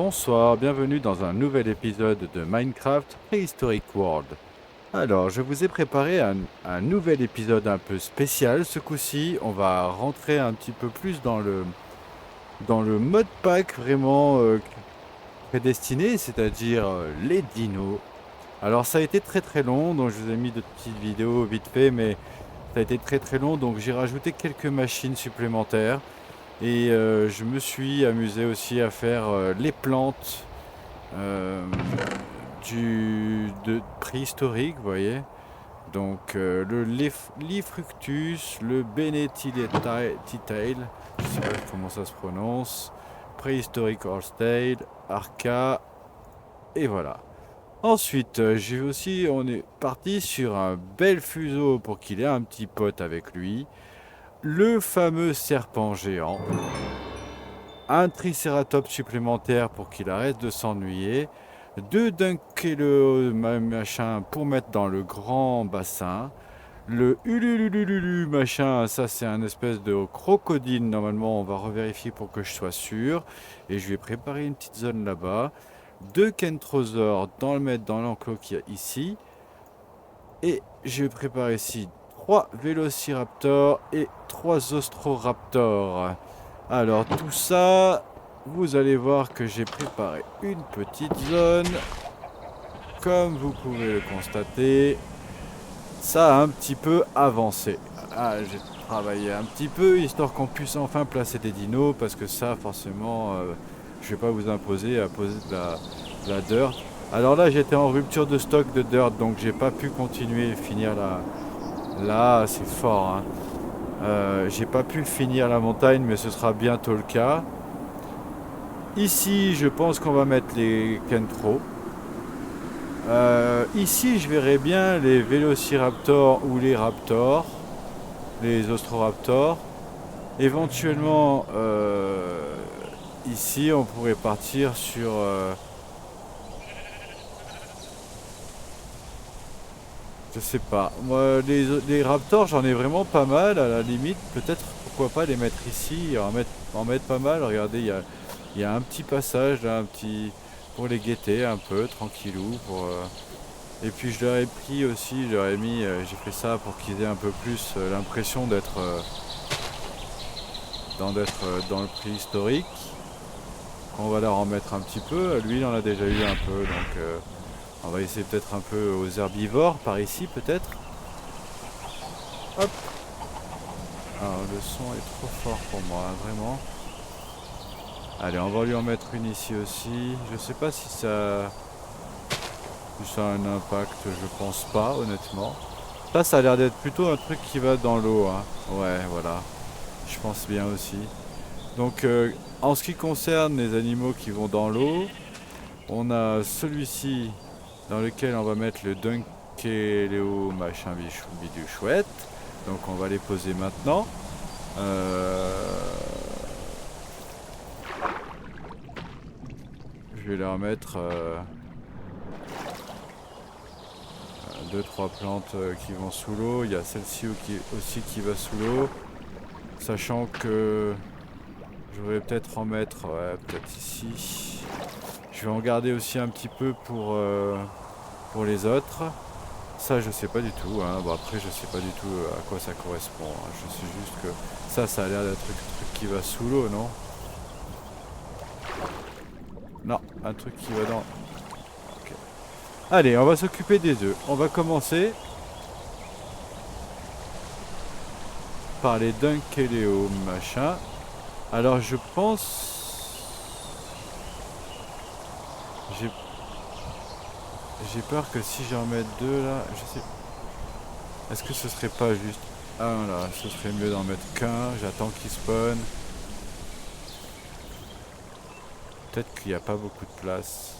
Bonsoir, bienvenue dans un nouvel épisode de Minecraft Prehistoric World. Alors, je vous ai préparé un nouvel épisode un peu spécial. Ce coup-ci, on va rentrer un petit peu plus dans le mode pack vraiment prédestiné, c'est-à-dire les dinos. Alors, ça a été très très long, donc je vous ai mis de petites vidéos vite fait, mais ça a été très très long, donc j'ai rajouté quelques machines supplémentaires. Et je me suis amusé aussi à faire les plantes euh, de préhistorique, vous voyez. Donc le Lifructus, le Benetitail, je sais pas comment ça se prononce, Prehistoric Horsetail, Arca, et voilà. Ensuite, on est parti sur un bel fuseau pour qu'il ait un petit pote avec lui. Le fameux serpent géant. Un tricératops supplémentaire pour qu'il arrête de s'ennuyer, deux Dunkelo machin pour mettre dans le grand bassin, le ululululu machin, ça c'est un espèce de crocodile, normalement on va revérifier pour que je sois sûr, et je vais préparer une petite zone là-bas, deux Kentrosaures dans le mettre dans l'enclos qu'il y a ici, et je vais préparer ici trois Vélociraptors et trois Ostroraptors. Alors tout ça, vous allez voir que j'ai préparé une petite zone. Comme vous pouvez le constater, ça a un petit peu avancé. Ah, j'ai travaillé un petit peu histoire qu'on puisse enfin placer des dinos parce que ça forcément, je vais pas vous imposer à poser de la dirt. Alors là j'étais en rupture de stock de dirt donc j'ai pas pu continuer et finir là c'est fort, hein. J'ai pas pu finir la montagne, mais ce sera bientôt le cas. Ici, je pense qu'on va mettre les Kentro. Ici, je verrai bien les Vélociraptors ou les Raptors, les Ostroraptors. Éventuellement, ici, on pourrait partir sur... je sais pas. Moi, les Raptors, j'en ai vraiment pas mal. À la limite, peut-être pourquoi pas les mettre ici, en mettre pas mal. Regardez, il y a un petit passage là, un petit pour les guetter un peu, tranquillou. Et puis je leur ai pris aussi, je leur ai mis, j'ai fait ça pour qu'ils aient un peu plus l'impression d'être dans le préhistorique. On va leur en mettre un petit peu. Lui, il en a déjà eu un peu, donc on va essayer peut-être un peu aux herbivores par ici, peut-être. Hop. Alors le son est trop fort pour moi, hein, vraiment. Allez, on va lui en mettre une ici aussi. Je sais pas si ça a un impact, je pense pas, honnêtement. Ça a l'air d'être plutôt un truc qui va dans l'eau, hein. Ouais, voilà. Je pense bien aussi. Donc, en ce qui concerne les animaux qui vont dans l'eau, on a celui-ci dans lequel on va mettre le Dunkeleo machin bidou chouette. Donc, on va les poser maintenant. Je vais leur mettre deux trois plantes qui vont sous l'eau. Il y a celle-ci aussi qui va sous l'eau. Sachant que je vais peut-être en mettre, ouais, peut-être ici. Je vais en garder aussi un petit peu pour les autres. Ça, je sais pas du tout, hein. Bon, après, je sais pas du tout à quoi ça correspond, hein. Je sais juste que ça a l'air d'être un truc qui va sous l'eau, non? Non, un truc qui va dans... Ok. Allez, on va s'occuper des œufs. On va commencer par les Dunkeleo machin. Alors, je pense... J'ai peur que si j'en mets deux là, je sais... Est-ce que ce serait pas juste un là? Ce serait mieux d'en mettre qu'un. J'attends qu'il spawn. Peut-être qu'il n'y a pas beaucoup de place.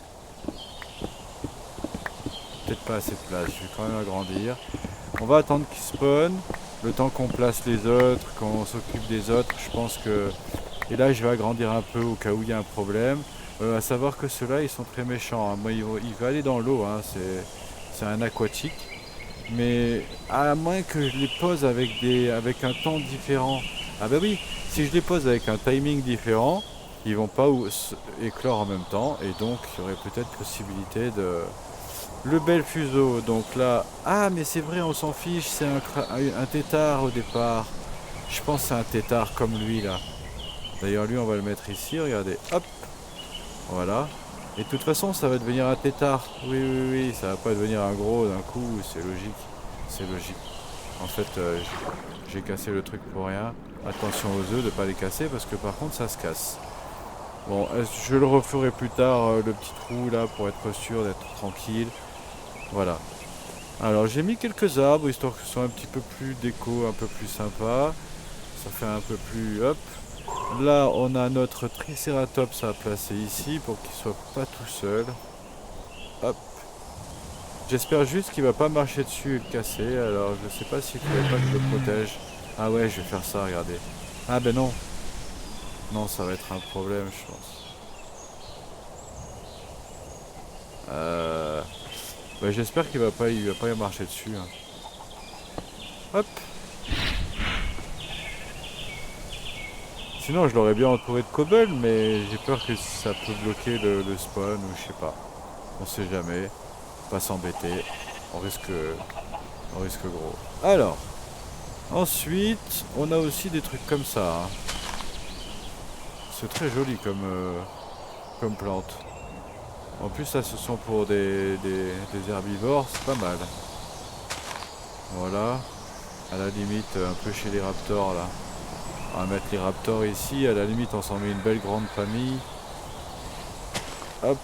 Peut-être pas assez de place. Je vais quand même agrandir. On va attendre qu'il spawn. Le temps qu'on place les autres, qu'on s'occupe des autres. Je pense que... Et là, je vais agrandir un peu au cas où il y a un problème. À savoir que ceux-là, ils sont très méchants, hein. Moi, il va aller dans l'eau, hein. C'est un aquatique. Mais à moins que je les pose avec un temps différent. Ah bah oui, si je les pose avec un timing différent, qui vont pas éclore en même temps. Et donc, il y aurait peut-être possibilité de... Le bel fuseau, donc là... Ah, mais c'est vrai, on s'en fiche, c'est un tétard au départ. Je pense que c'est un tétard comme lui, là. D'ailleurs, lui, on va le mettre ici, regardez. Hop, voilà. Et de toute façon, ça va devenir un tétard. Oui, oui, oui, ça va pas devenir un gros d'un coup, c'est logique. C'est logique. En fait, j'ai cassé le truc pour rien. Attention aux œufs de pas les casser parce que par contre ça se casse. Bon, je le referai plus tard, le petit trou là, pour être sûr d'être tranquille. Voilà. Alors j'ai mis quelques arbres histoire que ce soit un petit peu plus déco, un peu plus sympa. Ça fait un peu plus hop. Là on a notre tricératops à placer ici pour qu'il soit pas tout seul. Hop. J'espère juste qu'il va pas marcher dessus et le casser. Alors je sais pas s'il faudrait pas que je le protège. Ah ouais, je vais faire ça, regardez. Ah ben non. Non, ça va être un problème, je pense. Euh... Bah, j'espère il va pas y marcher dessus, hein. Hop. Sinon, je l'aurais bien entouré de cobble, mais j'ai peur que ça peut bloquer le spawn ou je sais pas. On sait jamais. Pas s'embêter. On risque, on risque gros. Alors, ensuite, on a aussi des trucs comme ça, hein. C'est très joli comme plante. En plus, ça, ce sont pour des herbivores, c'est pas mal. Voilà. À la limite, un peu chez les raptors, là. On va mettre les raptors ici. À la limite, on s'en met une belle grande famille. Hop.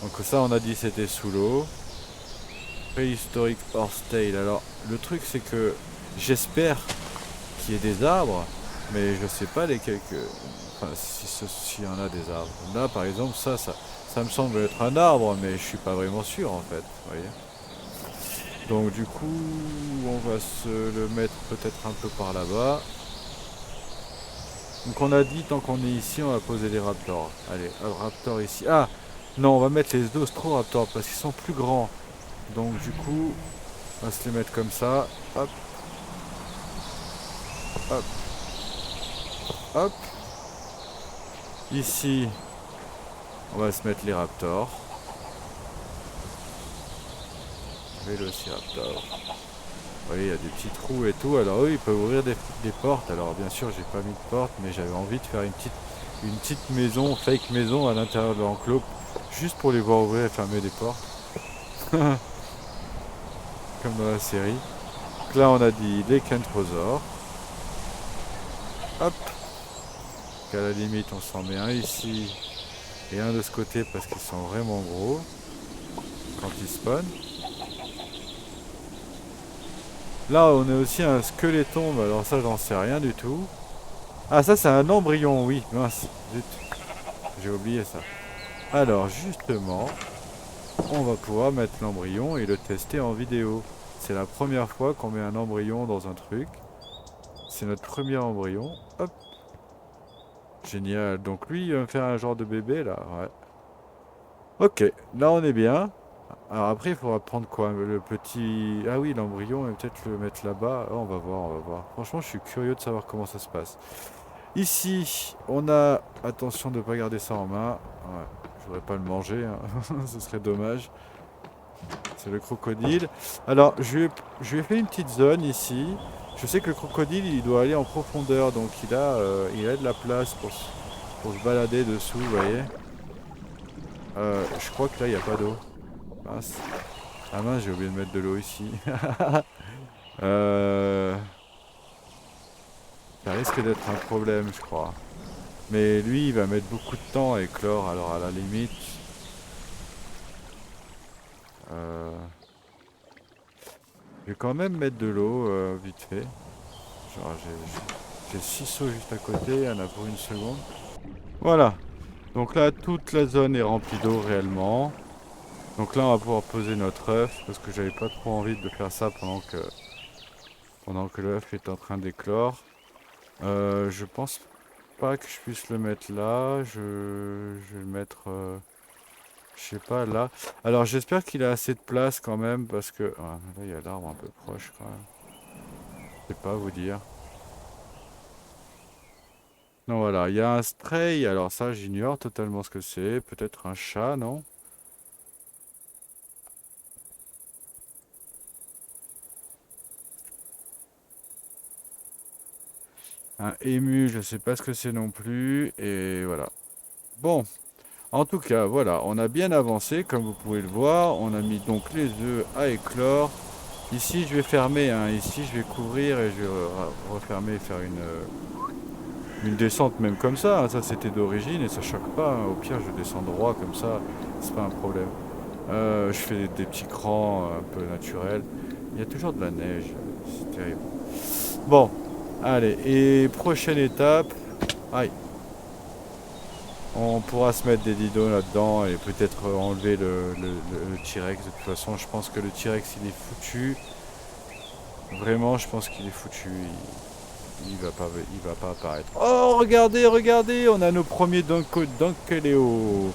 Donc ça, on a dit c'était sous l'eau. Préhistorique horsetail. Alors, le truc, c'est que j'espère qu'il y ait des arbres, mais je sais pas lesquels que... Enfin, s'il y en a des arbres. Là, par exemple, ça me semble être un arbre, mais je suis pas vraiment sûr, en fait. Vous voyez. Donc du coup, on va se le mettre peut-être un peu par là-bas. Donc on a dit, tant qu'on est ici, on va poser les raptors. Allez, raptors ici. Ah, non, on va mettre les austroraptors parce qu'ils sont plus grands. Donc du coup, on va se les mettre comme ça. Hop, hop, hop. Ici, on va se mettre les raptors. Vélociraptor. Vous voyez, il y a des petits trous et tout. Alors eux, ils peuvent ouvrir des portes. Alors bien sûr, j'ai pas mis de porte, mais j'avais envie de faire une petite maison, fake maison à l'intérieur de l'enclos, juste pour les voir ouvrir et fermer des portes. Comme dans la série. Donc là, on a dit les kentrosaures. Hop. Qu'à la limite, on s'en met un ici et un de ce côté parce qu'ils sont vraiment gros quand ils spawnent. Là, on a aussi un squeletton, mais alors ça, j'en sais rien du tout. Ah, ça, c'est un embryon, oui. Mince, zut. J'ai oublié ça. Alors, justement, on va pouvoir mettre l'embryon et le tester en vidéo. C'est la première fois qu'on met un embryon dans un truc. C'est notre premier embryon. Hop. Génial. Donc lui, il va me faire un genre de bébé, là. Ouais. Ok, là, on est bien. Alors après, il faudra prendre quoi? Le petit... Ah oui, l'embryon, et peut-être le mettre là-bas. Oh, on va voir, on va voir. Franchement, je suis curieux de savoir comment ça se passe. Ici, on a... Attention de ne pas garder ça en main. Ouais, je voudrais pas le manger, hein. Ce serait dommage. C'est le crocodile. Alors, je lui ai fait une petite zone ici. Je sais que le crocodile, il doit aller en profondeur. Donc, il a de la place pour se balader dessous, vous voyez. Je crois que là, il n'y a pas d'eau. Mince. Ah mince, j'ai oublié de mettre de l'eau ici. Euh, Ça risque d'être un problème, je crois. Mais lui, il va mettre beaucoup de temps à éclore, alors à la limite... euh, je vais quand même mettre de l'eau, vite fait. Genre, j'ai 6 seaux juste à côté, il y en a pour une seconde. Voilà. Donc là, toute la zone est remplie d'eau réellement. Donc là, on va pouvoir poser notre œuf, parce que j'avais pas trop envie de faire ça pendant que l'œuf est en train d'éclore. Je pense pas que je puisse le mettre là. Je vais le mettre, je sais pas, là. Alors j'espère qu'il a assez de place quand même parce que... Ah, là, il y a l'arbre un peu proche quand même. Je sais pas vous dire. Non, voilà, il y a un stray, alors ça j'ignore totalement ce que c'est. Peut-être un chat, non? Un ému, je sais pas ce que c'est non plus. Et voilà. Bon, en tout cas, voilà, on a bien avancé, comme vous pouvez le voir. On a mis donc les œufs à éclore. Ici, je vais fermer, hein. Ici, je vais couvrir et je vais refermer et faire une descente même comme ça, hein. Ça, c'était d'origine et ça choque pas, hein. Au pire, je descends droit comme ça, c'est pas un problème. Je fais des petits crans un peu naturels. Il y a toujours de la neige, c'est terrible. Bon, allez, et prochaine étape. Aïe, on pourra se mettre des didons là-dedans et peut-être enlever le T-Rex. De toute façon, je pense que le T-Rex, il est foutu. Vraiment, je pense qu'il est foutu. Il va pas apparaître. Oh, regardez, regardez, on a nos premiers Dunkeleo.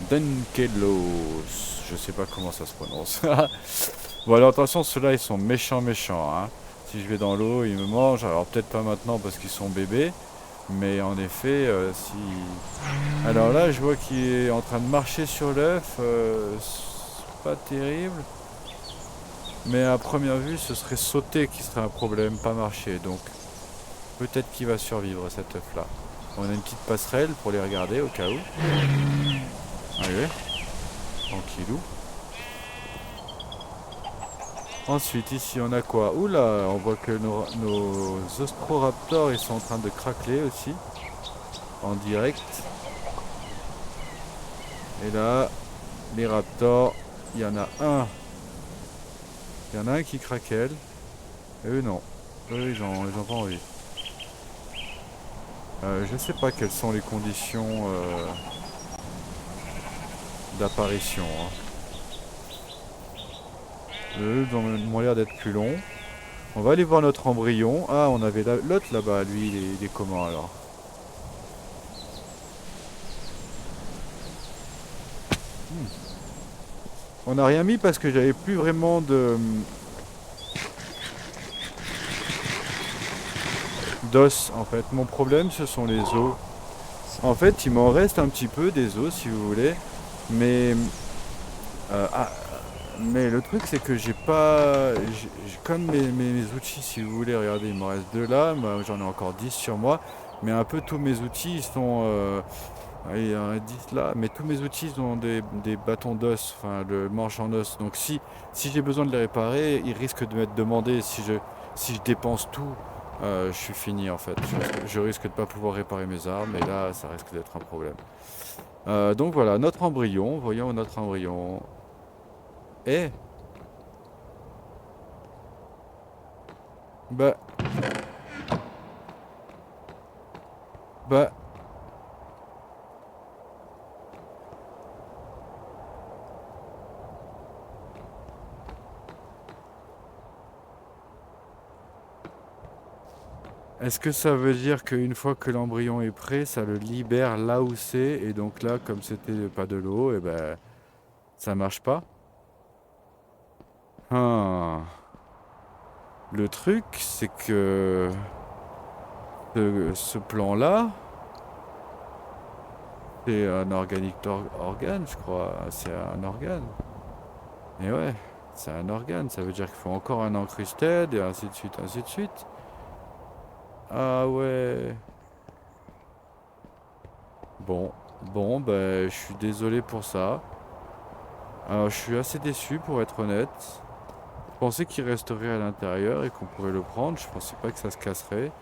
Dunkelos. Je sais pas comment ça se prononce. Bon, alors attention, ceux-là, ils sont méchants, méchants, hein. Si je vais dans l'eau, ils me mangent. Alors peut-être pas maintenant parce qu'ils sont bébés. Mais en effet, si... Alors là, je vois qu'il est en train de marcher sur l'œuf. C'est pas terrible. Mais à première vue, ce serait sauter qui serait un problème, pas marcher. Donc peut-être qu'il va survivre cet œuf là. On a une petite passerelle pour les regarder au cas où. Allez, tranquillou. Ensuite ici on a quoi? Oula, on voit que nos ostroraptors ils sont en train de craqueler aussi. En direct. Et là, les raptors, il y en a un. Il y en a un qui craquelle. Et eux non. Eux ils ont pas envie. Je sais pas quelles sont les conditions d'apparition, hein. Eux ont l'air d'être plus longs. On va aller voir notre embryon. Ah, on avait l'autre là-bas. Lui, il est comment alors? On n'a rien mis parce que j'avais plus vraiment d'os en fait. Mon problème, ce sont les os. En fait, il m'en reste un petit peu des os si vous voulez. Mais, euh, ah, mais le truc, c'est que j'ai pas. Comme mes outils, si vous voulez, regardez, il m'en reste deux là. Moi, j'en ai encore 10 sur moi. Mais un peu tous mes outils, ils sont. Il y en a 10 là, mais tous mes outils ont des bâtons d'os, enfin le manche en os. Donc si j'ai besoin de les réparer, ils risquent de m'être demandé. Si je dépense tout, je suis fini en fait. Je risque de ne pas pouvoir réparer mes armes et là, ça risque d'être un problème. Donc voilà, notre embryon. Voyons notre embryon. Eh, bah, bah, est-ce que ça veut dire qu'une fois que l'embryon est prêt, ça le libère là où c'est et donc là, comme c'était pas de l'eau, et ben ça marche pas? Ah. Le truc, c'est que ce plan-là, c'est un organique organe, je crois. C'est un organe. Et ouais, c'est un organe. Ça veut dire qu'il faut encore un encrusted et ainsi de suite, ainsi de suite. Ah ouais. Bon, bon, ben, je suis désolé pour ça. Alors, je suis assez déçu pour être honnête. Je pensais qu'il resterait à l'intérieur et qu'on pourrait le prendre. Je pensais pas que ça se casserait.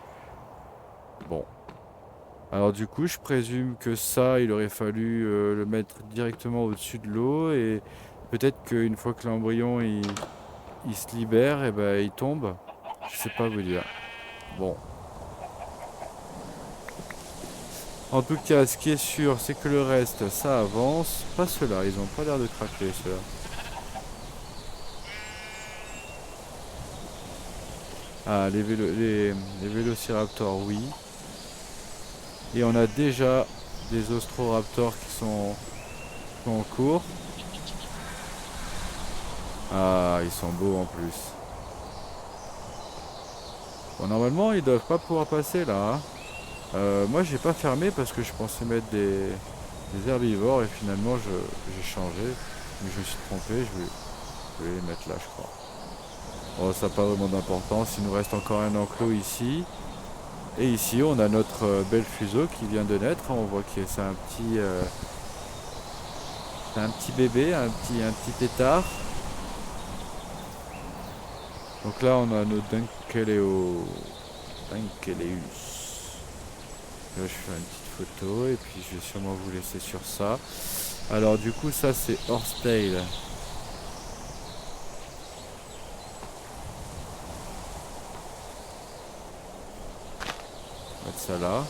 Bon. Alors du coup, je présume que ça, il aurait fallu le mettre directement au-dessus de l'eau et peut-être qu'une fois que l'embryon il se libère, et ben il tombe. Je sais pas vous dire. Bon. En tout cas, ce qui est sûr, c'est que le reste, ça avance. Pas ceux-là, ils ont pas l'air de craquer ceux-là. Ah, les vélociraptors, oui. Et on a déjà des ostroraptors qui sont en cours. Ah, ils sont beaux en plus. Bon, normalement, ils doivent pas pouvoir passer là, hein. Moi j'ai pas fermé parce que je pensais mettre des herbivores et finalement j'ai changé. Mais je me suis trompé, je vais les mettre là je crois. Bon, ça n'a pas vraiment d'importance, il nous reste encore un enclos ici. Et ici on a notre bel fuseau qui vient de naître. On voit que c'est un petit bébé, un petit tétard. Donc là on a nos Dunkeleus. Là, je fais une petite photo et puis je vais sûrement vous laisser sur ça. Alors du coup ça c'est Horsetail. On va mettre ça là.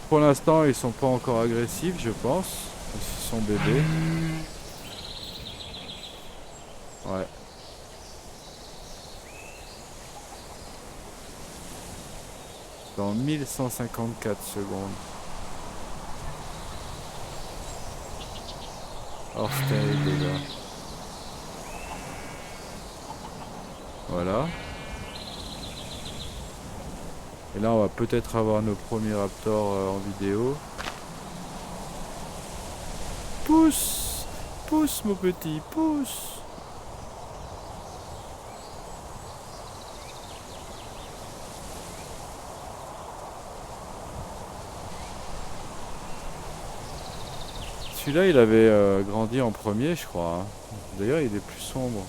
Pour l'instant ils sont pas encore agressifs je pense. Ils sont bébés. Ouais. Dans 1154 secondes. Horsetail déjà. Voilà. Et là on va peut-être avoir nos premiers raptors en vidéo. Pousse! Pousse mon petit, pousse! Celui-là il avait grandi en premier je crois. Hein. D'ailleurs il est plus sombre.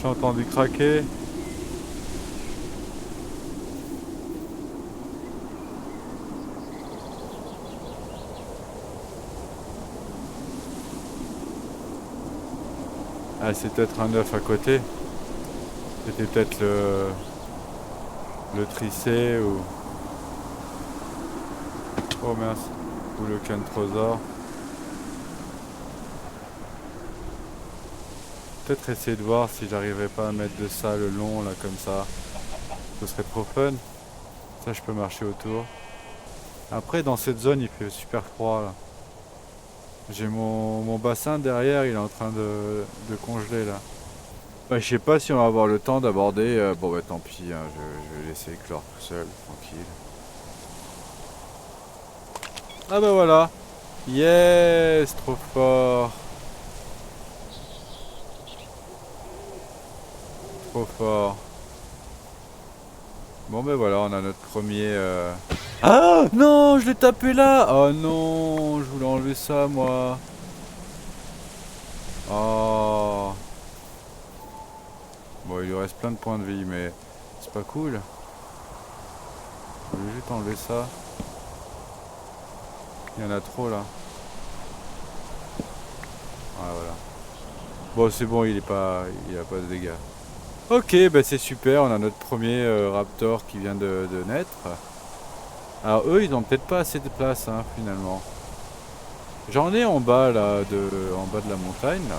J'ai entendu craquer. Ah c'est peut-être un œuf à côté. C'était peut-être le tricé ou... Oh mince. Ou le cantrosaure. Peut-être essayer de voir si j'arrivais pas à mettre de ça le long là comme ça. Ce serait trop fun. Ça je peux marcher autour. Après dans cette zone il fait super froid là. J'ai mon bassin derrière, il est en train de congeler là. Bah, je sais pas si on va avoir le temps d'aborder. Bon bah tant pis, hein, je vais laisser éclore tout seul, tranquille. Ah bah voilà. Yes, trop fort. Trop fort. Bon ben voilà, on a notre premier... Ah non, je l'ai tapé là. Oh non, je voulais enlever ça moi. Oh. Bon, il lui reste plein de points de vie, mais c'est pas cool. Je voulais juste enlever ça. Il y en a trop là. Ah voilà. Bon, c'est bon, il a pas de dégâts. Ok, bah c'est super, on a notre premier raptor qui vient de naître. Alors eux, ils ont peut-être pas assez de place, hein, finalement. J'en ai en bas là, en bas de la montagne là.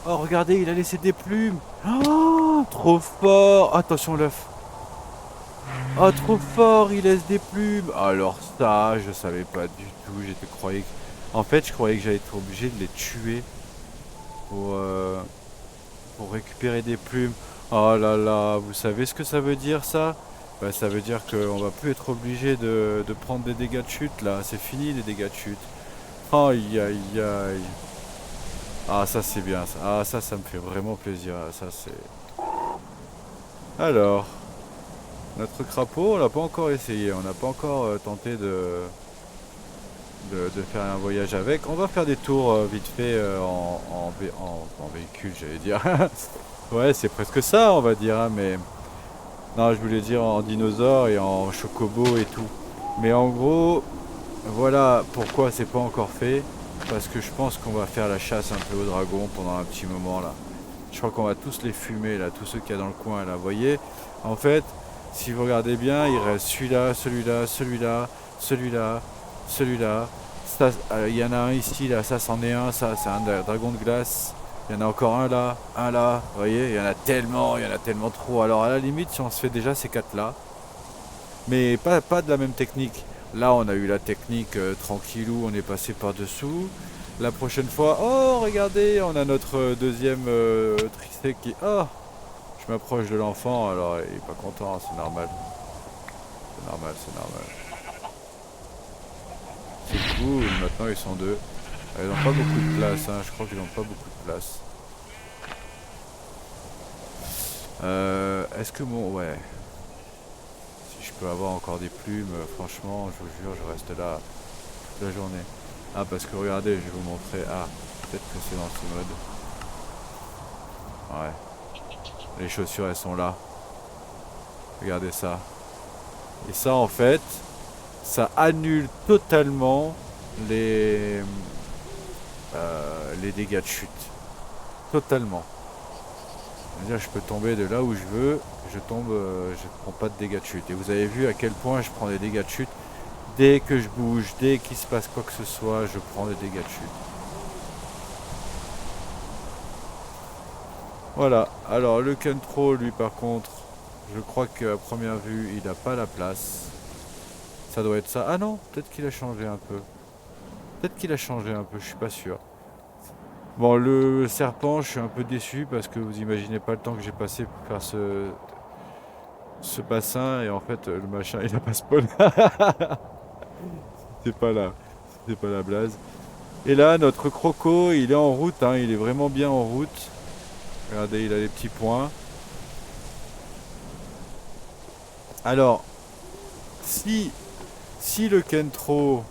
Oh regardez, il a laissé des plumes. Oh, trop fort. Attention l'œuf. Oh trop fort, il laisse des plumes. Alors ça, je savais pas du tout. En fait, je croyais que j'allais être obligé de les tuer pour, euh, pour récupérer des plumes. Oh là là, vous savez ce que ça veut dire ça? Bah, ça veut dire qu'on va plus être obligé de prendre des dégâts de chute là. C'est fini les dégâts de chute. Aïe aïe aïe. Ah ça c'est bien ça. Ah ça me fait vraiment plaisir. Ça c'est. Alors, notre crapaud, on l'a pas encore essayé. On n'a pas encore tenté de faire un voyage avec. On va faire des tours vite fait en véhicule, j'allais dire. Ouais, c'est presque ça, on va dire. Hein, mais non, je voulais dire en dinosaure et en chocobo et tout. Mais en gros, voilà pourquoi c'est pas encore fait. Parce que je pense qu'on va faire la chasse un peu aux dragons pendant un petit moment là. Je crois qu'on va tous les fumer là, tous ceux qu'il y a dans le coin là. Vous voyez, en fait, si vous regardez bien, il reste celui-là, celui-là, celui-là, celui-là, celui-là. Il y en a un ici là, ça c'en est un, ça c'est un dragon de glace. Il y en a encore un là, vous voyez, il y en a tellement trop. Alors à la limite, si on se fait déjà ces quatre là, mais pas de la même technique. Là, on a eu la technique tranquillou, on est passé par-dessous. La prochaine fois, oh, regardez, on a notre deuxième tricé qui... Oh, Je m'approche de l'enfant, alors il est pas content, c'est normal. C'est normal, c'est normal. C'est cool, maintenant ils sont deux. Ils n'ont pas beaucoup de place, hein. Je crois qu'ils n'ont pas beaucoup de place. Est-ce que mon... Ouais. Si je peux avoir encore des plumes, franchement, je vous jure, je reste là toute la journée. Ah, parce que regardez, je vais vous montrer. Ah, peut-être que c'est dans ce mode. Ouais. Les chaussures, elles sont là. Regardez ça. Et ça, en fait, ça annule totalement les dégâts de chute. Totalement. C'est-à-dire, je peux tomber de là où je veux, je tombe, je ne prends pas de dégâts de chute. Et vous avez vu à quel point je prends des dégâts de chute. Dès que je bouge, dès qu'il se passe quoi que ce soit, je prends des dégâts de chute. Voilà. Alors, le Kentro, lui, par contre, je crois qu'à première vue, il n'a pas la place. Ça doit être ça. Ah non, peut-être qu'il a changé un peu. Peut-être qu'il a changé un peu, je suis pas sûr. Bon, le serpent, je suis un peu déçu parce que vous imaginez pas le temps que j'ai passé pour faire ce bassin et en fait le machin il a pas spawn. C'est pas là. C'est pas la blaze. Et là, notre croco, il est en route, hein, il est vraiment bien en route. Regardez, il a les petits points. Alors, si, si le Kentro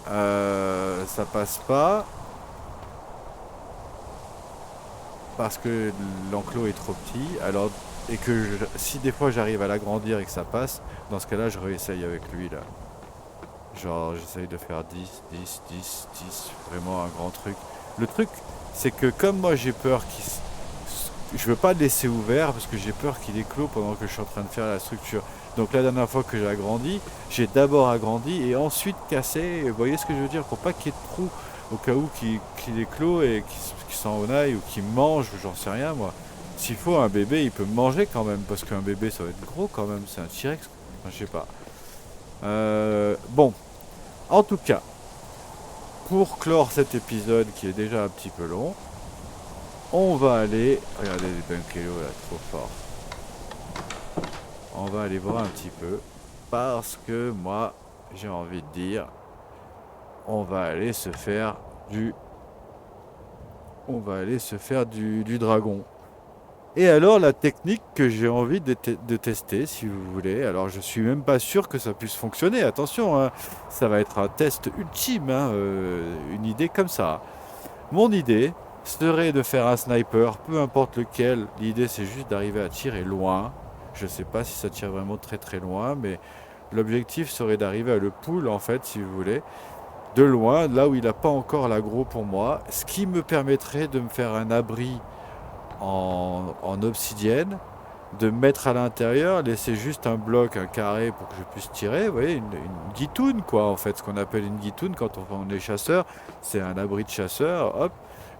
ça passe pas, parce que l'enclos est trop petit, alors et que si des fois j'arrive à l'agrandir et que ça passe, dans ce cas-là je réessaye avec lui là. Genre j'essaye de faire 10, 10, 10, 10, vraiment un grand truc. Le truc c'est que comme moi j'ai peur je veux pas le laisser ouvert parce que j'ai peur qu'il éclose pendant que je suis en train de faire la structure. Donc la dernière fois que j'ai agrandi, j'ai d'abord agrandi et ensuite cassé. Vous voyez ce que je veux dire? Pour pas qu'il y ait de trous au cas où qu'il éclose et qu'il s'en aille ou qu'il mange ou j'en sais rien moi. S'il faut un bébé, il peut me manger quand même parce qu'un bébé ça va être gros quand même. C'est un T-Rex. Enfin, je sais pas. Bon, en tout cas, pour clore cet épisode qui est déjà un petit peu long, on va aller... Regardez les Bunkello là, trop fort. On va aller voir un petit peu. Parce que moi, j'ai envie de dire... On va aller se faire du... On va aller se faire du dragon. Et alors la technique que j'ai envie de tester, si vous voulez, alors je suis même pas sûr que ça puisse fonctionner, attention, hein, ça va être un test ultime, hein, une idée comme ça. Mon idée serait de faire un sniper, peu importe lequel, l'idée c'est juste d'arriver à tirer loin, je sais pas si ça tire vraiment très très loin, mais l'objectif serait d'arriver à le pull en fait, si vous voulez, de loin, là où il n'a pas encore l'aggro pour moi, ce qui me permettrait de me faire un abri en obsidienne, de mettre à l'intérieur, laisser juste un bloc, un carré pour que je puisse tirer, vous voyez, une guitoune quoi, en fait, ce qu'on appelle une guitoune quand on est chasseur, c'est un abri de chasseur, hop,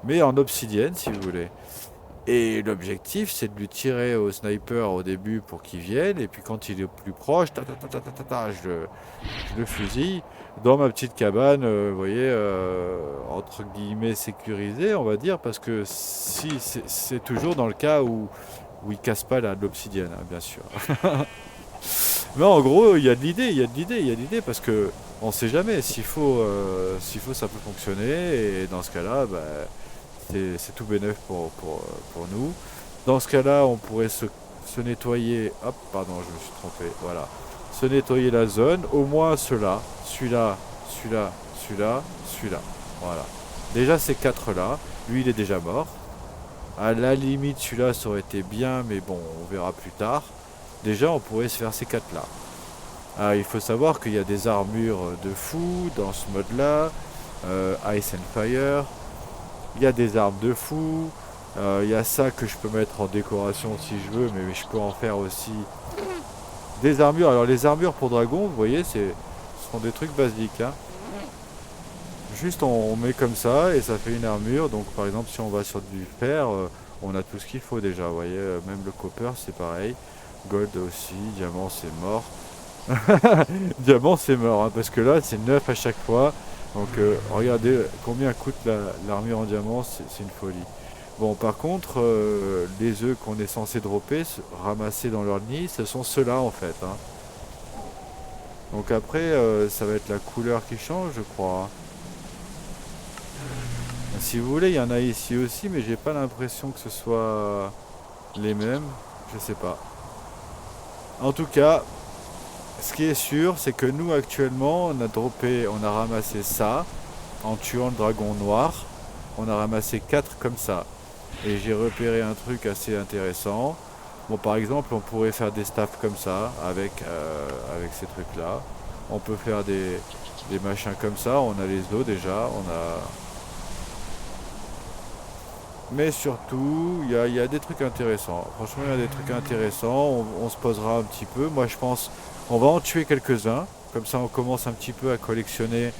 mais en obsidienne si vous voulez. Et l'objectif c'est de lui tirer au sniper au début pour qu'il vienne, et puis quand il est plus proche, je le fusille dans ma petite cabane, vous voyez, entre guillemets sécurisée, on va dire, parce que si c'est toujours dans le cas où il casse pas l'obsidienne, hein, bien sûr. Mais en gros, il y a de l'idée, il y a de l'idée, il y a de l'idée, parce que on sait jamais. S'il faut, ça peut fonctionner, et dans ce cas-là, bah, c'est tout bénef pour nous. Dans ce cas-là, on pourrait se nettoyer. Hop, pardon, je me suis trompé. Voilà. Se nettoyer la zone. Au moins ceux-là. Celui-là, celui-là, celui-là, celui-là. Voilà. Déjà ces quatre-là. Lui, il est déjà mort. À la limite, celui-là, ça aurait été bien, mais bon, on verra plus tard. Déjà, on pourrait se faire ces quatre-là. Ah, il faut savoir qu'il y a des armures de fou dans ce mode-là. Ice and Fire. Il y a des armes de fou. Il y a ça que je peux mettre en décoration si je veux, mais je peux en faire aussi des armures. Alors les armures pour dragon, vous voyez, ce sont des trucs basiques, hein. Juste on met comme ça et ça fait une armure. Donc par exemple si on va sur du fer, on a tout ce qu'il faut déjà. Vous voyez, même le copper c'est pareil. Gold aussi, diamant c'est mort. Diamant c'est mort, hein, parce que là c'est 9 à chaque fois. Donc regardez combien coûte l'armure en diamant, c'est une folie. Bon, par contre, les œufs qu'on est censé dropper, ramasser dans leur nid, ce sont ceux-là en fait, hein. Donc après, ça va être la couleur qui change, je crois. Si vous voulez, il y en a ici aussi, mais j'ai pas l'impression que ce soit les mêmes. Je sais pas. En tout cas, ce qui est sûr, c'est que nous actuellement, on a ramassé ça en tuant le dragon noir. On a ramassé 4 comme ça. Et j'ai repéré un truc assez intéressant. Bon, par exemple, on pourrait faire des staffs comme ça, avec ces trucs-là. On peut faire des machins comme ça. On a les os déjà. Mais surtout, il y a des trucs intéressants. Franchement, il y a des trucs intéressants. On se posera un petit peu. Moi, je pense on va en tuer quelques-uns. Comme ça, on commence un petit peu à collectionner.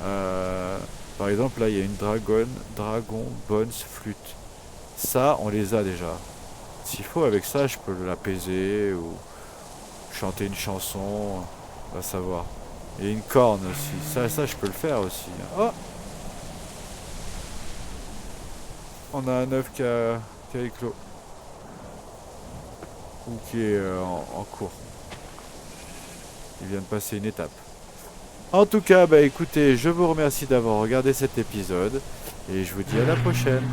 euh, Par exemple, là, il y a une Dragon Bones Flûte. Ça, on les a déjà. S'il faut, avec ça, je peux l'apaiser ou chanter une chanson. On va savoir. Et une corne aussi. Ça, je peux le faire aussi. Oh, on a un œuf qui a éclos. Ou qui est en cours. Il vient de passer une étape. En tout cas, bah écoutez, je vous remercie d'avoir regardé cet épisode. Et je vous dis à la prochaine.